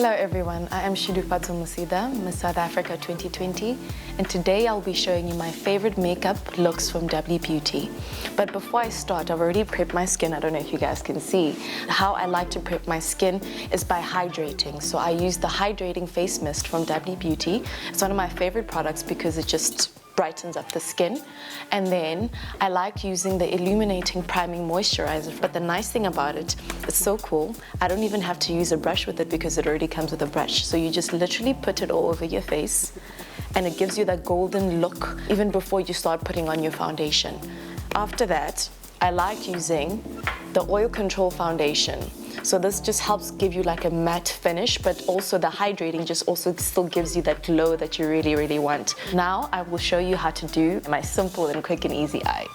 Hello everyone, I am Shudufhadzo Musida, Miss South Africa 2020, and today I'll be showing you my favorite makeup looks from WBeauty. But before I start, I've already prepped my skin. I don't know if you guys can see. How I like to prep my skin is by hydrating. So I use the hydrating face mist from WBeauty. It's one of my favorite products because it just brightens up the skin. And then I like using the illuminating priming moisturizer, but the nice thing about it, it's so cool, I don't even have to use a brush with it because it already comes with a brush. So you just literally put it all over your face and it gives you that golden look even before you start putting on your foundation. After that, I like using the oil control foundation. So this just helps give you like a matte finish, but also the hydrating just also still gives you that glow that you really, really want. Now I will show you how to do my simple and quick and easy eye.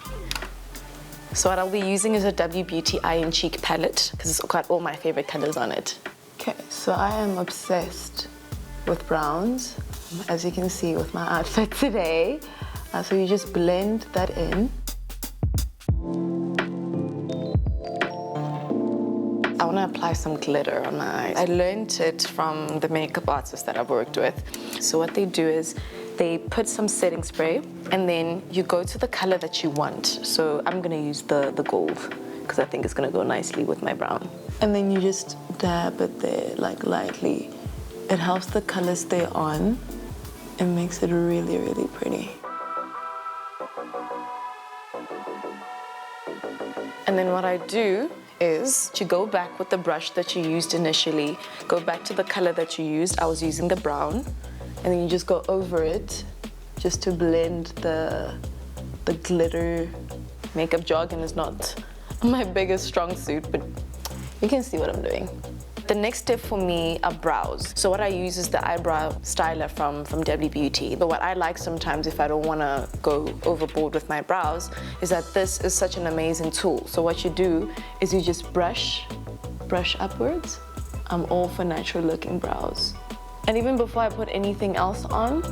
So what I'll be using is a WBeauty Eye and Cheek palette because it's got all my favorite colors on it. Okay, so I am obsessed with browns, as you can see with my outfit today. So you just blend that in. I want to apply some glitter on my eyes. I learned it from the makeup artists that I've worked with. So what they do is they put some setting spray and then you go to the color that you want. So I'm going to use the gold because I think it's going to go nicely with my brown. And then you just dab it there like lightly. It helps the color stay on and makes it really, really pretty. And then what I do is to go back with the brush that you used initially, go back to the color that you used. I was using the brown, and then you just go over it just to blend the glitter. Makeup jargon is not my biggest strong suit, but you can see what I'm doing. The next step for me are brows. So what I use is the eyebrow styler from WBeauty. But what I like sometimes if I don't want to go overboard with my brows is that this is such an amazing tool. So what you do is you just brush upwards. I'm all for natural looking brows. And even before I put anything else on,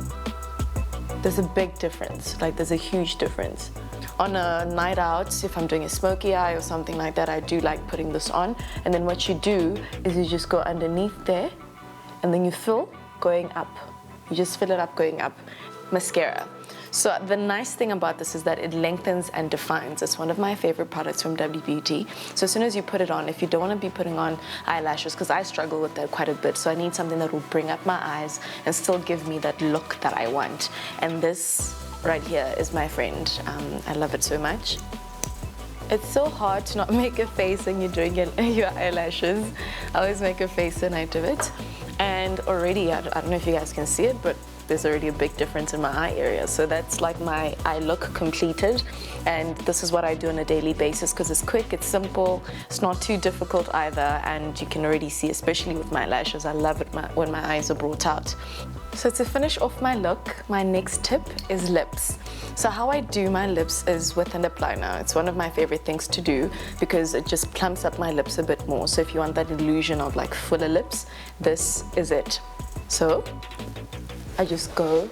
there's a big difference. Like there's a huge difference. On a night out, if I'm doing a smoky eye or something like that, I do like putting this on. And then what you do is you just go underneath there and then you fill going up. You just fill it up going up. Mascara. So the nice thing about this is that it lengthens and defines. It's one of my favorite products from WBeauty. So as soon as you put it on, if you don't want to be putting on eyelashes, because I struggle with that quite a bit, so I need something that will bring up my eyes and still give me that look that I want. And this right here is my friend. I love it so much. It's so hard to not make a face when you're doing your eyelashes. I always make a face when I do it. And already, I don't know if you guys can see it, but there's already a big difference in my eye area. So that's like my eye look completed. And this is what I do on a daily basis because it's quick, it's simple, it's not too difficult either. And you can already see, especially with my lashes, I love it when my eyes are brought out. So to finish off my look, my next tip is lips. So how I do my lips is with a lip liner. It's one of my favorite things to do because it just plumps up my lips a bit more. So if you want that illusion of like fuller lips, this is it. So I just go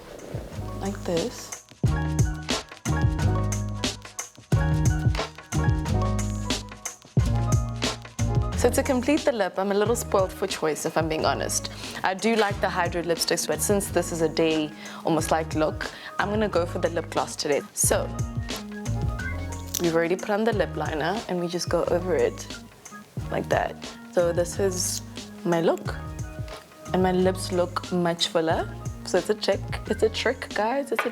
like this. So to complete the lip, I'm a little spoiled for choice if I'm being honest. I do like the Hydro lipsticks, but since this is a day almost like look, I'm gonna go for the lip gloss today. So we've already put on the lip liner and we just go over it like that. So this is my look and my lips look much fuller. So it's a trick, guys, it's a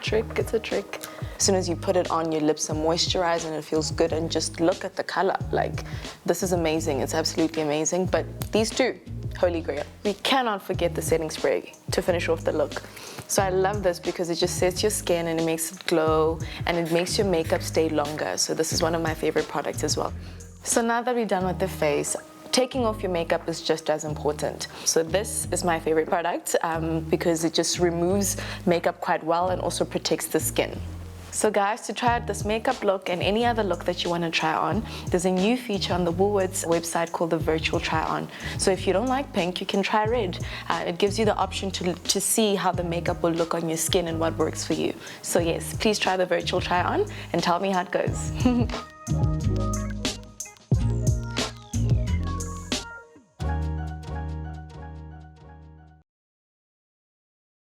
trick. As soon as you put it on, your lips are moisturized and it feels good, and just look at the color. Like, this is amazing, it's absolutely amazing. But these two, holy grail. We cannot forget the setting spray to finish off the look. So I love this because it just sets your skin and it makes it glow and it makes your makeup stay longer. So this is one of my favorite products as well. So now that we're done with the face, taking off your makeup is just as important. So this is my favorite product because it just removes makeup quite well and also protects the skin. So guys, to try out this makeup look and any other look that you want to try on, there's a new feature on the Woolworths website called the virtual try on. So if you don't like pink, you can try red. It gives you the option to see how the makeup will look on your skin and what works for you. So yes, please try the virtual try on and tell me how it goes.